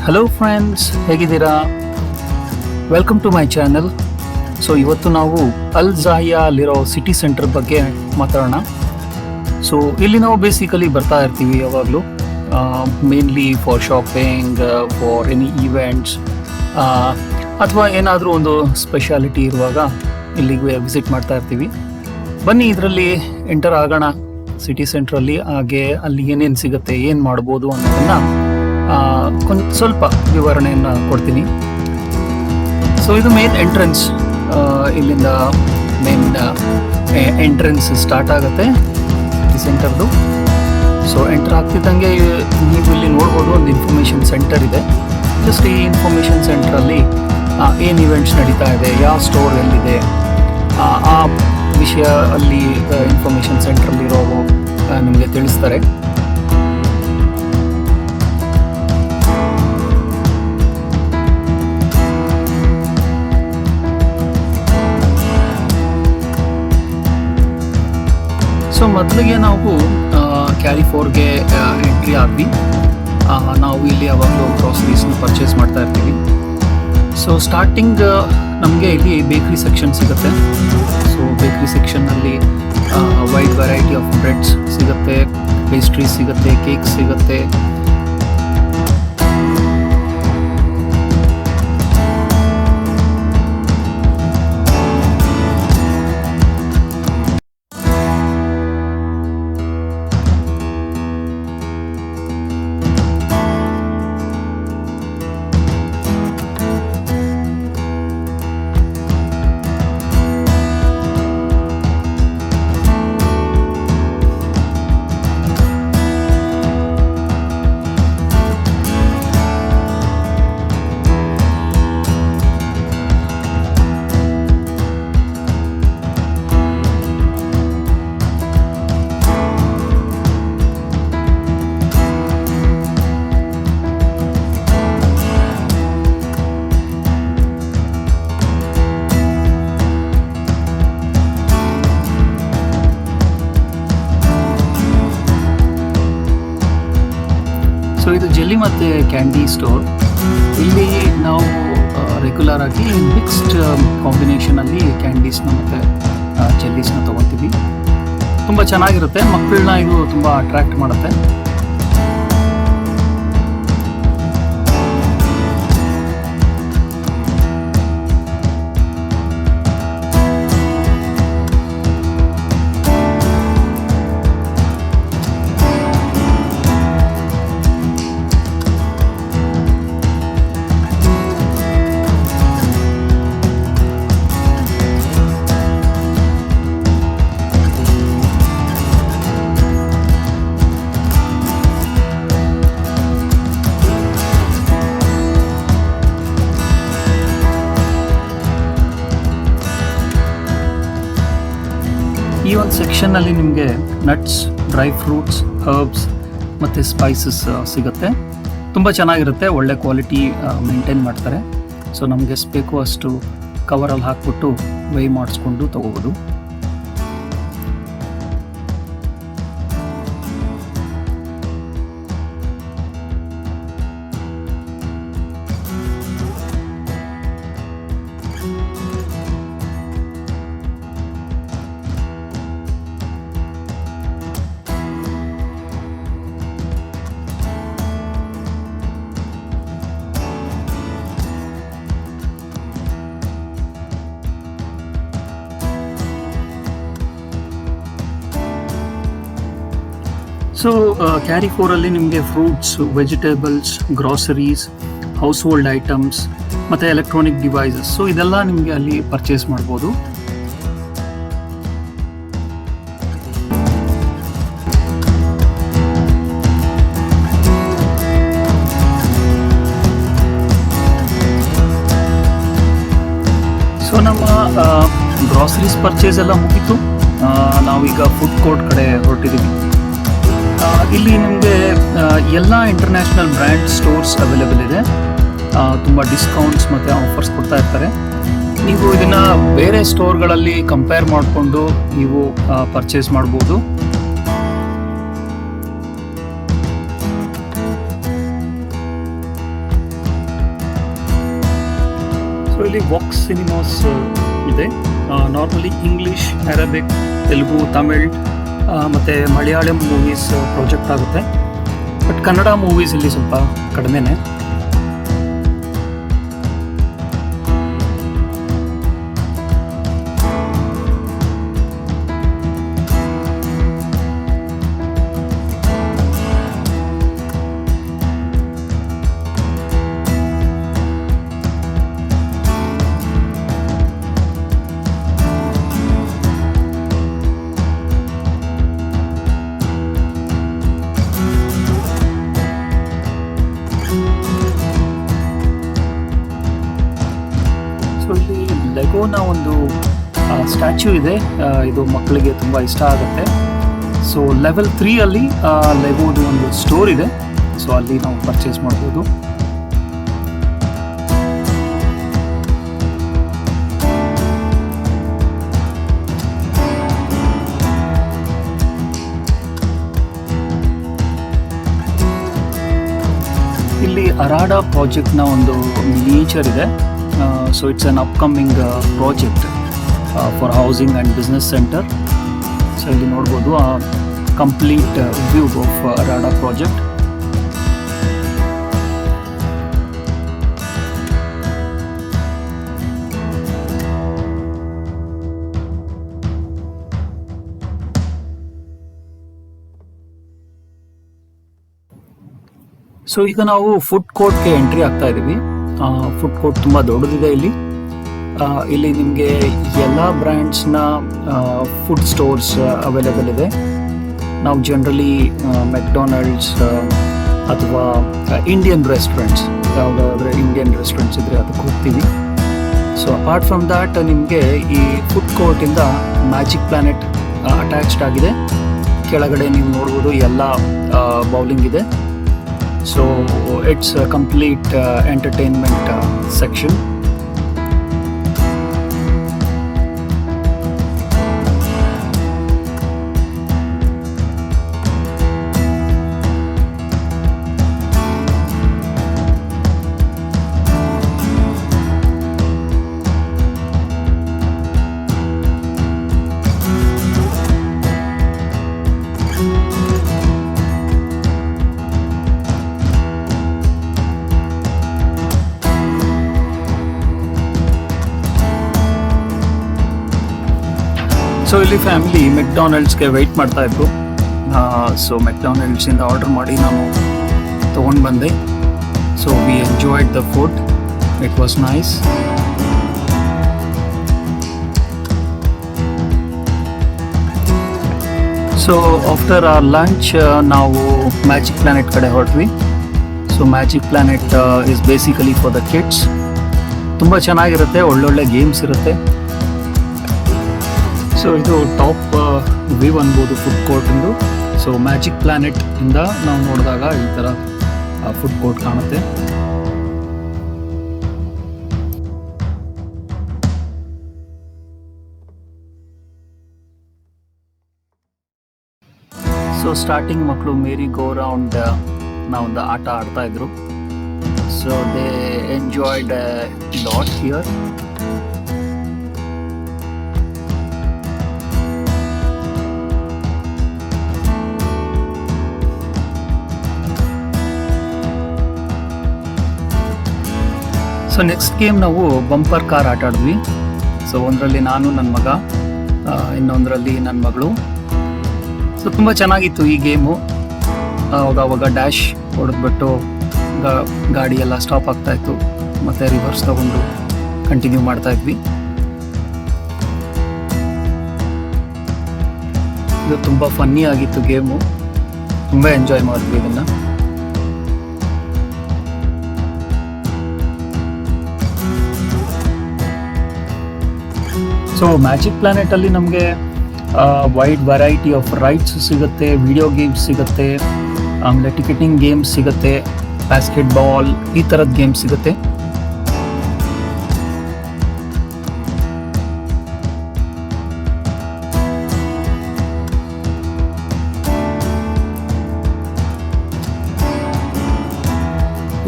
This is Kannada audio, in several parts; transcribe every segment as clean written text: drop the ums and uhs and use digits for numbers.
ಹಲೋ ಫ್ರೆಂಡ್ಸ್, ಹೇಗಿದ್ದೀರಾ? Welcome to my channel. So ಇವತ್ತು ನಾವು ಅಲ್ ಝಾಹಿಯಾಲಿರೋ ಸಿಟಿ ಸೆಂಟರ್ ಬಗ್ಗೆ ಮಾತಾಡೋಣ. ಸೊ ಇಲ್ಲಿ ನಾವು ಬೇಸಿಕಲಿ ಬರ್ತಾ ಇರ್ತೀವಿ ಯಾವಾಗಲೂ, mainly for shopping, for any events, ಅಥವಾ ಏನಾದರೂ ಒಂದು ಸ್ಪೆಷಾಲಿಟಿ ಇರುವಾಗ ಇಲ್ಲಿಗೆ ವಿಸಿಟ್ ಮಾಡ್ತಾ ಇರ್ತೀವಿ. ಬನ್ನಿ ಇದರಲ್ಲಿ ಎಂಟರ್ ಆಗೋಣ ಸಿಟಿ ಸೆಂಟ್ರಲ್ಲಿ. ಹಾಗೆ ಅಲ್ಲಿ ಏನೇನು ಸಿಗುತ್ತೆ, ಏನು ಮಾಡ್ಬೋದು ಅನ್ನೋದನ್ನು ಸ್ವಲ್ಪ ವಿವರಣೆಯನ್ನು ಕೊಡ್ತೀನಿ. ಸೊ ಇದು ಮೇನ್ ಎಂಟ್ರೆನ್ಸ್. ಇಲ್ಲಿಂದ ಮೇನ್ ಎಂಟ್ರೆನ್ಸ್ ಸ್ಟಾರ್ಟ್ ಆಗುತ್ತೆ ಸಿಟಿ ಸೆಂಟರ್ದು. ಸೊ ಎಂಟರ್ ಆಗ್ತಿದ್ದಂಗೆ ನೀವು ಇಲ್ಲಿ ನೋಡ್ಬೋದು, ಒಂದು ಇನ್ಫಾರ್ಮೇಷನ್ ಸೆಂಟರ್ ಇದೆ. ಜಸ್ಟ್ ಈ ಇನ್ಫಾರ್ಮೇಷನ್ ಸೆಂಟ್ರಲ್ಲಿ ಏನು ಇವೆಂಟ್ಸ್ ನಡೀತಾ ಇದೆ, ಯಾವ ಸ್ಟೋರ್ ಎಲ್ಲಿದೆ, ಆ ವಿಷಯ ಅಲ್ಲಿ ಇನ್ಫಾರ್ಮೇಷನ್ ಸೆಂಟ್ರಲ್ಲಿರೋರು ನಿಮಗೆ ತಿಳಿಸ್ತಾರೆ. ಸೊ ಮೊದಲಿಗೆ ನಾವು ಕ್ಯಾರಿಫೋರ್ಗೆ ಎಂಟ್ರಿ ಆದ್ವಿ. ನಾವು ಇಲ್ಲಿ ಯಾವಾಗಲೂ ಗ್ರಾಸರೀಸ್ನ ಪರ್ಚೇಸ್ ಮಾಡ್ತಾ ಇರ್ತೀವಿ. ಸೊ ಸ್ಟಾರ್ಟಿಂಗ್ ನಮಗೆ ಇಲ್ಲಿ ಬೇಕ್ರಿ ಸೆಕ್ಷನ್ ಸಿಗುತ್ತೆ. ಸೊ ಬೇಕ್ರಿ ಸೆಕ್ಷನ್ನಲ್ಲಿ ವೈಡ್ ವೆರೈಟಿ ಆಫ್ ಬ್ರೆಡ್ಸ್ ಸಿಗುತ್ತೆ, ಪೇಸ್ಟ್ರೀಸ್ ಸಿಗುತ್ತೆ, ಕೇಕ್ ಸಿಗುತ್ತೆ. ಸೊ ಇದು ಜೆಲ್ಲಿ ಮತ್ತು ಕ್ಯಾಂಡಿ ಸ್ಟೋರ್. ಇಲ್ಲಿ ನಾವು ರೆಗ್ಯುಲರ್ ಆಗಿ ಮಿಕ್ಸ್ಡ್ ಕಾಂಬಿನೇಷನಲ್ಲಿ ಕ್ಯಾಂಡೀಸ್ನ ಮತ್ತು ಜೆಲ್ಲೀಸ್ನ ತೊಗೊತೀವಿ. ತುಂಬ ಚೆನ್ನಾಗಿರುತ್ತೆ, ಮಕ್ಕಳನ್ನ ಇದು ತುಂಬ ಅಟ್ರ್ಯಾಕ್ಟ್ ಮಾಡುತ್ತೆ. ಈ ಒಂದು ಸೆಕ್ಷನ್ನಲ್ಲಿ ನಿಮಗೆ ನಟ್ಸ್, ಡ್ರೈ ಫ್ರೂಟ್ಸ್, ಹರ್ಬ್ಸ್ ಮತ್ತು ಸ್ಪೈಸಸ್ ಸಿಗುತ್ತೆ. ತುಂಬ ಚೆನ್ನಾಗಿರುತ್ತೆ, ಒಳ್ಳೆ ಕ್ವಾಲಿಟಿ ಮೇಂಟೈನ್ ಮಾಡ್ತಾರೆ. ಸೊ ನಮಗೆ ಎಷ್ಟು ಬೇಕು ಅಷ್ಟು ಕವರಲ್ಲಿ ಹಾಕ್ಬಿಟ್ಟು ವೈ ಮಾಡಿಸ್ಕೊಂಡು ತೊಗೋಬೋದು. ಸೊ ಕ್ಯಾರಿಫೋರಲ್ಲಿ ನಿಮಗೆ fruits, vegetables, groceries, house hold items ಮತ್ತು ಎಲೆಕ್ಟ್ರಾನಿಕ್ ಡಿವೈಸಸ್, ಸೊ ಇದೆಲ್ಲ ನಿಮಗೆ ಅಲ್ಲಿ ಪರ್ಚೇಸ್ ಮಾಡ್ಬೋದು. ಸೊ ನಮ್ಮ ಗ್ರಾಸರೀಸ್ ಪರ್ಚೇಸ್ ಎಲ್ಲ ಮುಗೀತು. ನಾವೀಗ ಫುಡ್ ಕೋರ್ಟ್ ಕಡೆ ಹೊರಟಿದ್ದೀವಿ. ಇಲ್ಲಿ ನಿಮಗೆ ಎಲ್ಲ ಇಂಟರ್ನ್ಯಾಷನಲ್ ಬ್ರ್ಯಾಂಡ್ ಸ್ಟೋರ್ಸ್ ಅವೈಲೇಬಲ್ ಇದೆ. ತುಂಬ ಡಿಸ್ಕೌಂಟ್ಸ್ ಮತ್ತು ಆಫರ್ಸ್ ಕೊಡ್ತಾ ಇರ್ತಾರೆ. ನೀವು ಇದನ್ನು ಬೇರೆ ಸ್ಟೋರ್ಗಳಲ್ಲಿ ಕಂಪೇರ್ ಮಾಡಿಕೊಂಡು ನೀವು ಪರ್ಚೇಸ್ ಮಾಡ್ಬೋದು. ಇಲ್ಲಿ ವಾಕ್ಸ್ ಸಿನಿಮಾಸ್ ಇದೆ. Normally English, Arabic, Telugu, Tamil ಮತ್ತು ಮಲಯಾಳಂ ಮೂವೀಸ್ ಪ್ರಾಜೆಕ್ಟ್ ಆಗುತ್ತೆ. ಬಟ್ ಕನ್ನಡ ಮೂವೀಸ್ ಇಲ್ಲಿ ಸ್ವಲ್ಪ ಕಡಿಮೆನೇ. ಸೊ ಇಲ್ಲಿ ಲೆಗೋನ ಒಂದು ಸ್ಟ್ಯಾಚ್ಯೂ ಇದೆ. ಇದು ಮಕ್ಕಳಿಗೆ ತುಂಬ ಇಷ್ಟ ಆಗುತ್ತೆ. ಸೊ ಲೆವೆಲ್ 3 ಅಲ್ಲಿ ಲೆಗೋದು ಒಂದು ಸ್ಟೋರ್ ಇದೆ. ಸೊ ಅಲ್ಲಿ ನಾವು ಪರ್ಚೇಸ್ ಮಾಡ್ಬೋದು. ಇಲ್ಲಿ ಅರಾಡಾ ಪ್ರಾಜೆಕ್ಟ್ನ ಒಂದು ಮಿನಿಯೇಚರ್ ಇದೆ. So it's an upcoming project for housing and business centre. So ಇಲ್ಲಿ ನೋಡ್ಬೋದು complete view of Arada project. So ಈಗ ನಾವು ಫುಡ್ ಕೋರ್ಟ್ಗೆ ಎಂಟ್ರಿ ಆಗ್ತಾ ಇದ್ದೀವಿ. ಫುಡ್ ಕೋರ್ಟ್ ತುಂಬ ದೊಡ್ಡದಿದೆ ಇಲ್ಲಿ. ಇಲ್ಲಿ ನಿಮಗೆ ಎಲ್ಲ ಬ್ರ್ಯಾಂಡ್ಸ್ನ ಫುಡ್ ಸ್ಟೋರ್ಸ್ ಅವೈಲೇಬಲ್ ಇದೆ. ನಾವು ಜನರಲಿ ಮೆಕ್ಡೊನಾಲ್ಡ್ಸ್ ಅಥವಾ ಇಂಡಿಯನ್ ರೆಸ್ಟೋರೆಂಟ್ಸ್, ಯಾವುದಾದ್ರೆ ಇಂಡಿಯನ್ ರೆಸ್ಟೋರೆಂಟ್ಸ್ ಇದ್ದರೆ ಅದಕ್ಕೆ ಹೋಗ್ತೀವಿ. ಸೊ ಅಪಾರ್ಟ್ ಫ್ರಮ್ ದ್ಯಾಟ್ ನಿಮಗೆ ಈ ಫುಡ್ ಕೋರ್ಟಿಂದ ಮ್ಯಾಜಿಕ್ ಪ್ಲಾನೆಟ್ ಅಟ್ಯಾಚ್ಡ್ ಆಗಿದೆ. ಕೆಳಗಡೆ ನೀವು ನೋಡ್ಬೋದು ಎಲ್ಲ ಬೌಲಿಂಗ್ ಇದೆ. So it's a complete entertainment section. So ಇಲ್ಲಿ ಫ್ಯಾಮಿಲಿ ಮೆಕ್ಡೊನಾಲ್ಡ್ಸ್ಗೆ ವೆಯ್ಟ್ ಮಾಡ್ತಾ ಇದ್ರು. ಸೊ ಮೆಕ್ಡೊನಾಲ್ಡ್ಸಿಂದ ಆರ್ಡರ್ ಮಾಡಿ ನಾನು ತೊಗೊಂಡು ಬಂದೆ. So we enjoyed the food, it was nice. So after our lunch ನಾವು ಮ್ಯಾಜಿಕ್ ಪ್ಲಾನೆಟ್ ಕಡೆ ಹೊರಟ್ವಿ. So magic planet is basically for the kids. ತುಂಬ ಚೆನ್ನಾಗಿರುತ್ತೆ, ಒಳ್ಳೊಳ್ಳೆ ಗೇಮ್ಸ್ ಇರುತ್ತೆ. ಸೊ ಇದು ಟಾಪ್ ವ್ಯೂ ಅನ್ಬೋದು ಫುಡ್ ಕೋರ್ಟಿಂದು. ಸೊ ಮ್ಯಾಜಿಕ್ ಪ್ಲಾನೆಟ್ ಇಂದ ನಾವು ನೋಡಿದಾಗ ಈ ಥರ ಫುಡ್ ಕೋರ್ಟ್ ಕಾಣುತ್ತೆ. ಸೊ ಸ್ಟಾರ್ಟಿಂಗ್ ಮಕ್ಕಳು ಮೇರಿ ಗೋ ರೌಂಡ್ ನಾವೊಂದು ಆಟ ಆಡ್ತಾ ಇದ್ರು. So they enjoyed lot here. So next game ನಾವು ಬಂಪರ್ ಕಾರ್ ಆಟ ಆಡಿದ್ವಿ. ಸೊ ಒಂದರಲ್ಲಿ ನಾನು, ನನ್ನ ಮಗ, ಇನ್ನೊಂದರಲ್ಲಿ ನನ್ನ ಮಗಳು. ಸೊ ತುಂಬ ಚೆನ್ನಾಗಿತ್ತು ಈ ಗೇಮು. ಅವಾಗ ಡ್ಯಾಶ್ ಹೊಡೆದ್ಬಿಟ್ಟು ಗಾಡಿ ಎಲ್ಲ ಸ್ಟಾಪ್ ಆಗ್ತಾಯಿತ್ತು, ಮತ್ತು ರಿವರ್ಸ್ ತಗೊಂಡು ಕಂಟಿನ್ಯೂ ಮಾಡ್ತಾಯಿದ್ವಿ. ಇದು ತುಂಬ ಫನ್ನಿ ಆಗಿತ್ತು ಗೇಮು, ತುಂಬ ಎಂಜಾಯ್ ಮಾಡಿದ್ವಿ ಇದನ್ನು. ಸೊ ಮ್ಯಾಜಿಕ್ ಪ್ಲಾನೆಟಲ್ಲಿ ನಮಗೆ ವೈಡ್ ವೆರೈಟಿ ಆಫ್ ರೈಡ್ಸ್ ಸಿಗುತ್ತೆ, ವಿಡಿಯೋ ಗೇಮ್ಸ್ ಸಿಗುತ್ತೆ, ಆಮೇಲೆ ಟಿಕೆಟಿಂಗ್ ಗೇಮ್ಸ್ ಸಿಗುತ್ತೆ, ಬಾಸ್ಕೆಟ್ಬಾಲ್ ಈ ಥರದ ಗೇಮ್ಸ್ ಸಿಗುತ್ತೆ.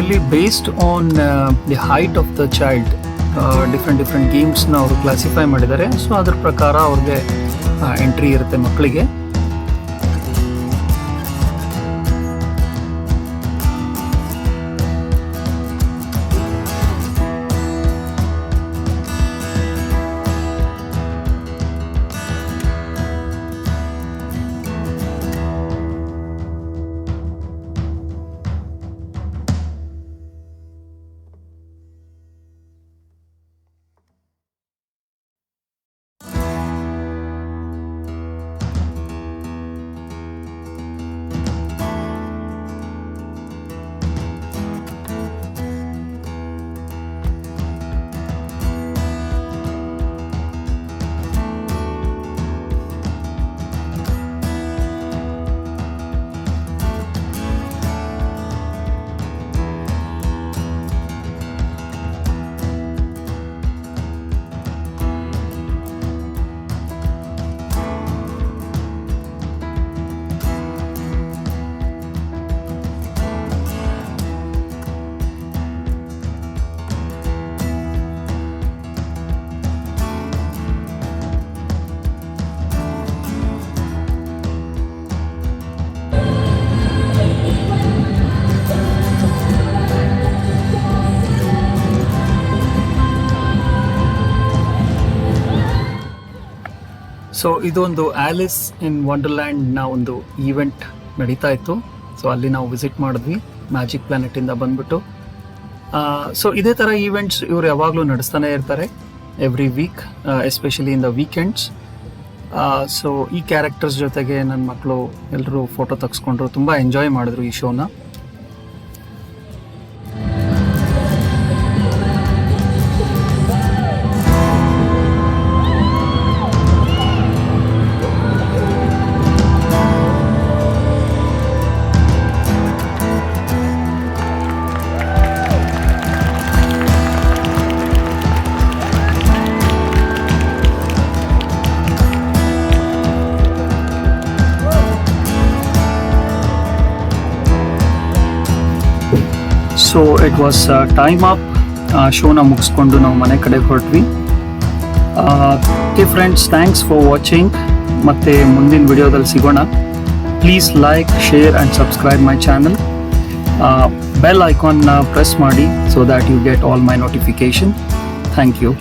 ಇಲ್ಲಿ based on the height of the child different ಗೇಮ್ಸ್ನ ಅವರು ಕ್ಲಾಸಿಫೈ ಮಾಡಿದ್ದಾರೆ. ಸೊ ಅದ್ರ ಪ್ರಕಾರ ಅವ್ರಿಗೆ ಎಂಟ್ರಿ ಇರುತ್ತೆ ಮಕ್ಕಳಿಗೆ. ಸೊ ಇದೊಂದು ಆಲಿಸ್ ಇನ್ ವಂಡರ್ಲ್ಯಾಂಡ್ನ ಒಂದು ಈವೆಂಟ್ ನಡೀತಾ ಇತ್ತು. ಸೊ ಅಲ್ಲಿ ನಾವು ವಿಸಿಟ್ ಮಾಡಿದ್ವಿ ಮ್ಯಾಜಿಕ್ ಪ್ಲಾನೆಟಿಂದ ಬಂದ್ಬಿಟ್ಟು. ಸೊ ಇದೇ ಥರ ಈವೆಂಟ್ಸ್ ಇವರು ಯಾವಾಗಲೂ ನಡೆಸ್ತಾನೆ ಇರ್ತಾರೆ every week, especially in the weekends. So ಈ ಕ್ಯಾರೆಕ್ಟರ್ಸ್ ಜೊತೆಗೆ ನನ್ನ ಮಕ್ಕಳು ಎಲ್ಲರೂ ಫೋಟೋ ತೆಗೆಸ್ಕೊಂಡ್ರು, ತುಂಬ ಎಂಜಾಯ್ ಮಾಡಿದ್ರು ಈ ಶೋನ. So it was time up. ಶೋನ ಮುಗಿಸ್ಕೊಂಡು ನಾವು ಮನೆ ಕಡೆ ಹೊರಟ್ವಿ. Okay friends, thanks for watching. ಮತ್ತೆ ಮುಂದಿನ ವಿಡಿಯೋದಲ್ಲಿ ಸಿಗೋಣ. Please like, share and subscribe my channel. Bell ಐಕಾನ್ನ ಪ್ರೆಸ್ ಮಾಡಿ so that you get all my notification. Thank you.